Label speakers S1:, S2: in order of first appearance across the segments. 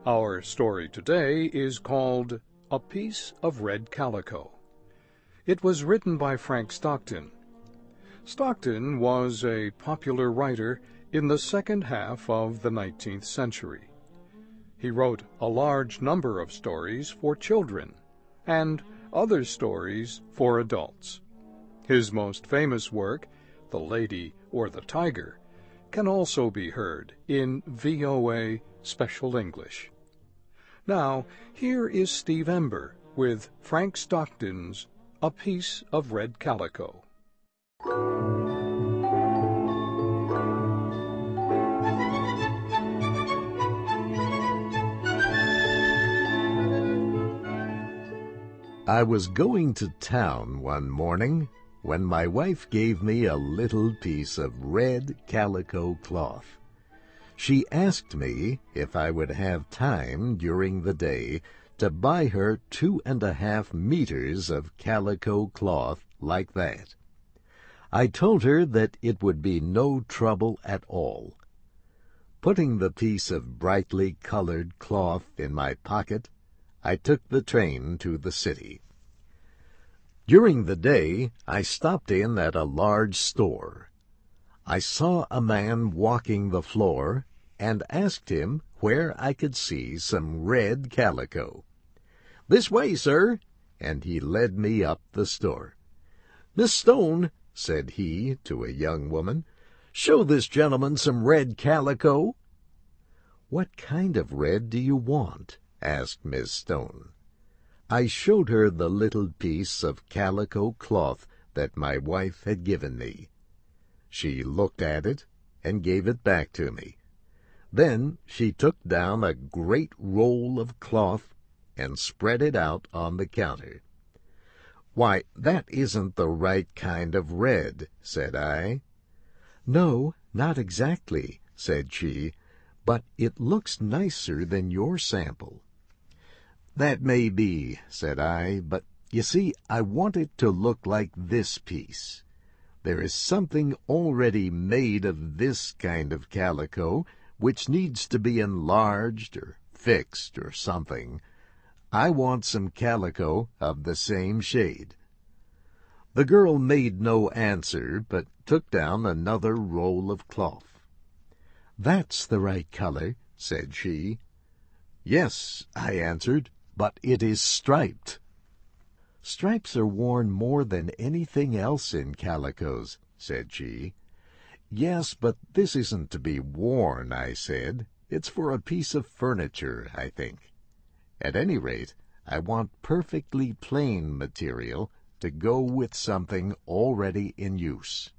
S1: Our story today is called A Piece of Red Calico. It was written by Frank Stockton. Stockton was a popular writer in the second half of the 19th century. He wrote a large number of stories for children and other stories for adults. His most famous work, The Lady or the Tiger, can also be heard in VOA Special English. Now, here is Steve Ember with Frank Stockton's A Piece of Red Calico.
S2: I was going to town one morning when my wife gave me a little piece of red calico cloth. She asked me if I would have time during the day to buy her 2.5 meters of calico cloth like that. I told her that it would be no trouble at all. Putting the piece of brightly colored cloth in my pocket, I took the train to the city. During the day, I stopped in at a large store. I saw a man walking the floor and asked him where I could see some red calico. "This way, sir," and he led me up the store. "Miss Stone," said he to a young woman, "show this gentleman some red calico." "What kind of red do you want?" asked Miss Stone. I showed her the little piece of calico cloth that my wife had given me. She looked at it and gave it back to me. Then she took down a great roll of cloth and spread it out on the counter. "Why, that isn't the right kind of red," said I. "No, not exactly," said she, "but it looks nicer than your sample." "That may be," said I, "but you see, I want it to look like this piece. There is something already made of this kind of calico which needs to be enlarged or fixed or something. I want some calico of the same shade." The girl made no answer, but took down another roll of cloth. "That's the right color," said she. "Yes," I answered, "but it is striped." "Stripes are worn more than anything else in calicos," said she. "Yes, but this isn't to be worn," I said. "It's for a piece of furniture, I think. At any rate, I want perfectly plain material to go with something already in use."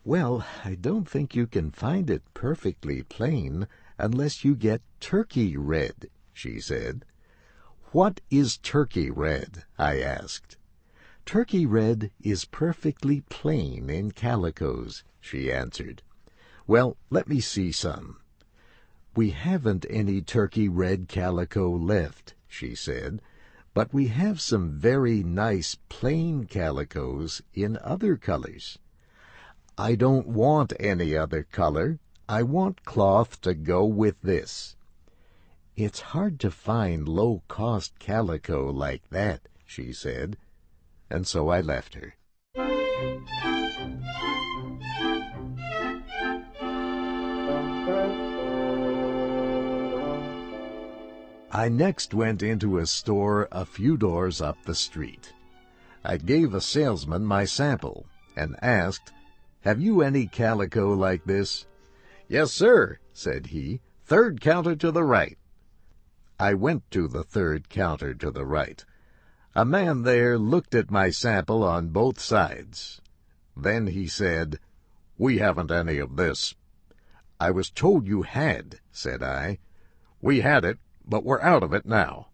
S2: "Well, I don't think you can find it perfectly plain unless you get turkey red," she said. "What is turkey red?" I asked. "Turkey red is perfectly plain in calicos," she answered. "Well, let me see some." "We haven't any turkey red calico left," she said, "but we have some very nice plain calicos in other colors." "I don't want any other color. I want cloth to go with this." "It's hard to find low-cost calico like that," she said, and so I left her. I next went into a store a few doors up the street. I gave a salesman my sample and asked, "Have you any calico like this?" "Yes, sir," said he. "Third counter to the right." I went to the third counter to the right. A man there looked at my sample on both sides. Then he said, "We haven't any of this." "I was told you had," said I. "We had it, but we're out of it now.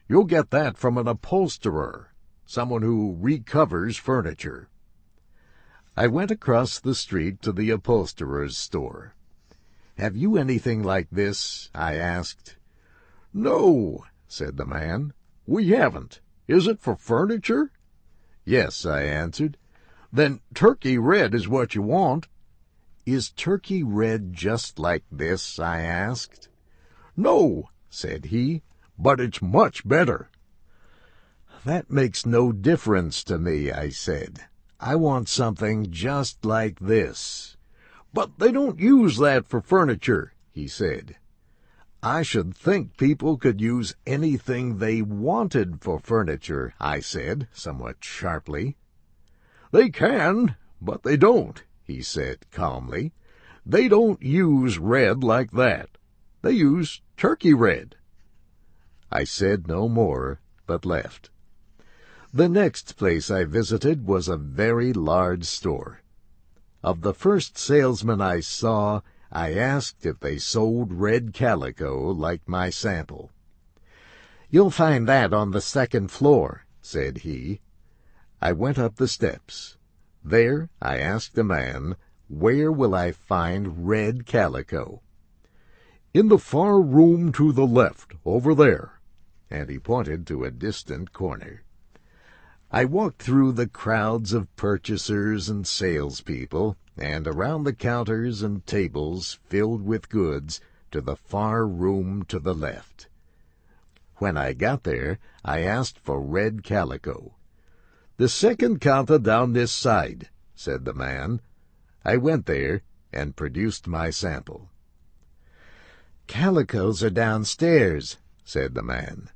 S2: You'll get that from an upholsterer, someone who recovers furniture." I went across the street to the upholsterer's store. "Have you anything like this?" I asked. "No," said the man, "we haven't. Is it for furniture?" "Yes," I answered. "Then turkey red is what you want." "Is turkey red just like this?" I asked. "No," said he, "but it's much better." "That makes no difference to me," I said. "I want something just like this." "But they don't use that for furniture," he said. "I should think people could use anything they wanted for furniture," I said, somewhat sharply. "They can, but they don't," he said calmly. "They don't use red like that. They use turkey red." I said no more, but left. The next place I visited was a very large store. Of the first salesman I saw, I asked if they sold red calico like my sample. "You'll find that on the second floor," said he. I went up the steps. There I asked the man, "Where will I find red calico?" "In the far room to the left, over there," and he pointed to a distant corner. I walked through the crowds of purchasers and salespeople, and around the counters and tables filled with goods, to the far room to the left. When I got there, I asked for red calico. "The second counter down this side," said the man. I went there and produced my sample. "Calicos are downstairs," said the man.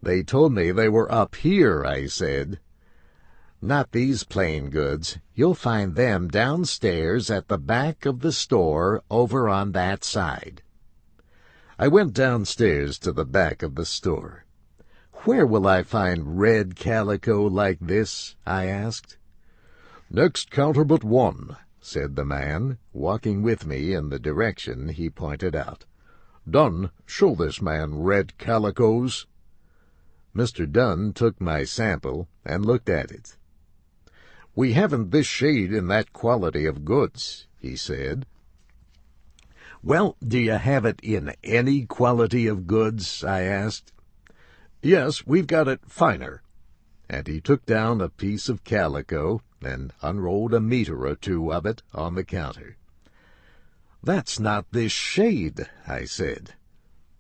S2: "They told me they were up here," I said. "Not these plain goods. You'll find them downstairs at the back of the store over on that side." I went downstairs to the back of the store. "Where will I find red calico like this?" I asked. "Next counter but one," said the man, walking with me in the direction he pointed out. "Dunn, show this man red calicos." Mr. Dunn took my sample and looked at it. "We haven't this shade in that quality of goods," he said. "Well, do you have it in any quality of goods?" I asked. "Yes, we've got it finer." And he took down a piece of calico and unrolled a meter or two of it on the counter. "That's not this shade," I said.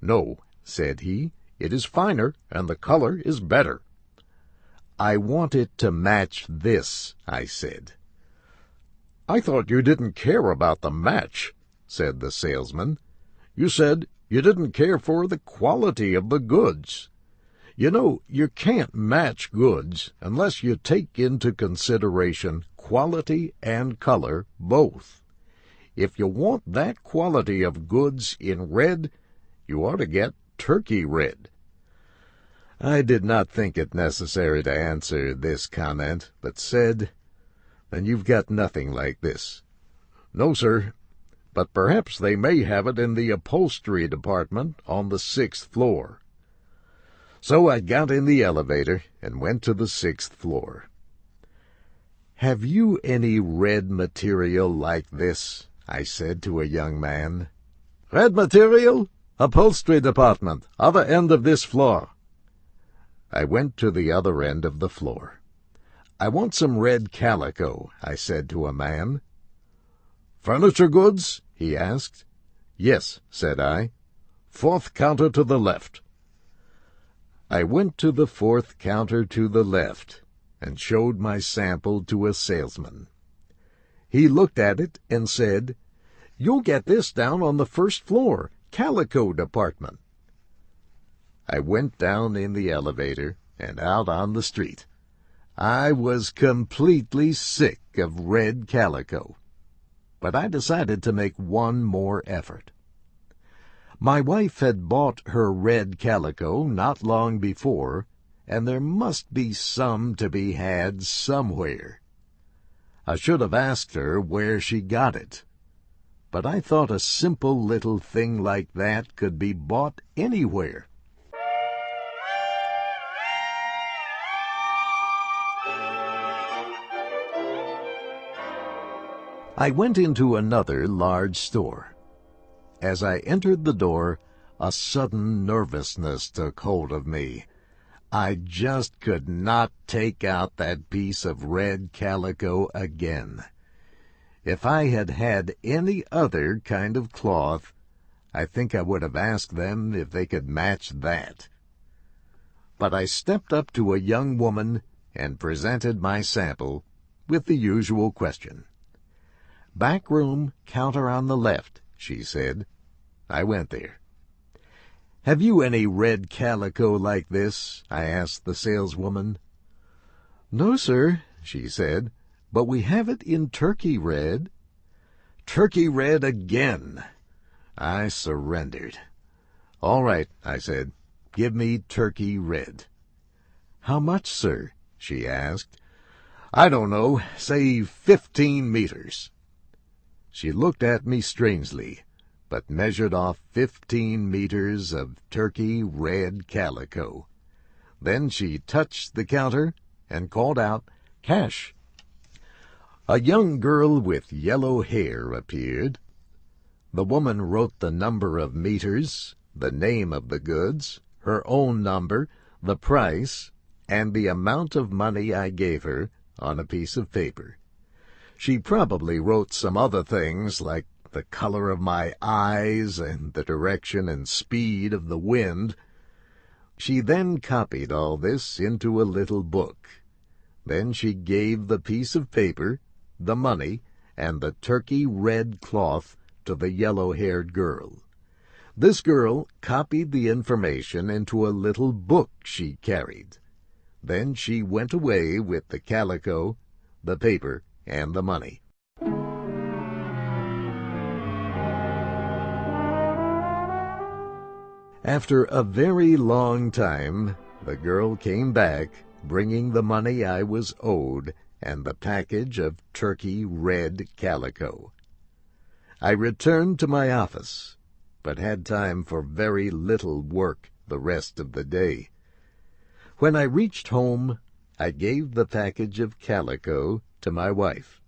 S2: "No," said he, "it is finer, and the color is better." "I want it to match this," I said. "I thought you didn't care about the match," said the salesman. "You said you didn't care for the quality of the goods. You know, you can't match goods unless you take into consideration quality and color both. If you want that quality of goods in red, you ought to get turkey red." I did not think it necessary to answer this comment, but said, "Then you've got nothing like this." "No, sir, but perhaps they may have it in the upholstery department on the 6th floor." So I got in the elevator and went to the 6th floor. "Have you any red material like this?" I said to a young man. "Red material? Upholstery department, other end of this floor." I went to the other end of the floor. "I want some red calico," I said to a man. "Furniture goods?" he asked. "Yes," said I. "Fourth counter to the left." I went to the fourth counter to the left and showed my sample to a salesman. He looked at it and said, "You'll get this down on the 1st floor, calico department." I went down in the elevator and out on the street. I was completely sick of red calico, but I decided to make one more effort. My wife had bought her red calico not long before, and there must be some to be had somewhere. I should have asked her where she got it, but I thought a simple little thing like that could be bought anywhere. I went into another large store. As I entered the door, a sudden nervousness took hold of me. I just could not take out that piece of red calico again. If I had had any other kind of cloth, I think I would have asked them if they could match that. But I stepped up to a young woman and presented my sample with the usual question. "Back room, counter on the left," she said. I went there. "Have you any red calico like this?" I asked the saleswoman. "No, sir," she said, "but we have it in turkey red." Turkey red again! I surrendered. "All right," I said. "Give me turkey red." "How much, sir?" she asked. "I don't know, say 15 meters. She looked at me strangely, but measured off 15 meters of turkey red calico. Then she touched the counter and called out, "Cash." A young girl with yellow hair appeared. The woman wrote the number of meters, the name of the goods, her own number, the price, and the amount of money I gave her on a piece of paper. She probably wrote some other things like the color of my eyes and the direction and speed of the wind. She then copied all this into a little book. Then she gave the piece of paper, the money, and the turkey red cloth to the yellow-haired girl. This girl copied the information into a little book she carried. Then she went away with the calico, the paper, and the money. After a very long time, the girl came back, bringing the money I was owed and the package of turkey red calico. I returned to my office, but had time for very little work the rest of the day. When I reached home, I gave the package of calico to my wife.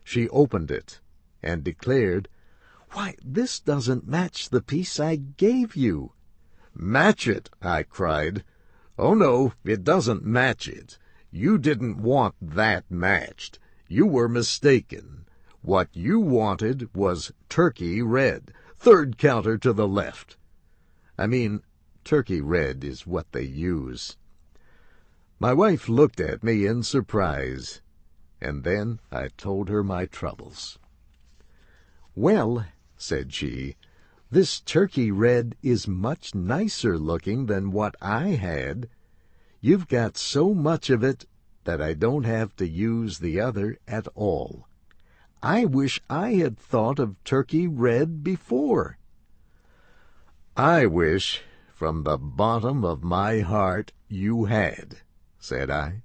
S2: She opened it and declared, "Why, this doesn't match the piece I gave you." "Match it!" I cried. "Oh, no, it doesn't match it. You didn't want that matched. You were mistaken. What you wanted was turkey red, third counter to the left. I mean, turkey red is what they use." My wife looked at me in surprise, and then I told her my troubles. "Well," said she, "this turkey red is much nicer looking than what I had. You've got so much of it that I don't have to use the other at all. I wish I had thought of turkey red before." "I wish from the bottom of my heart you had," said I.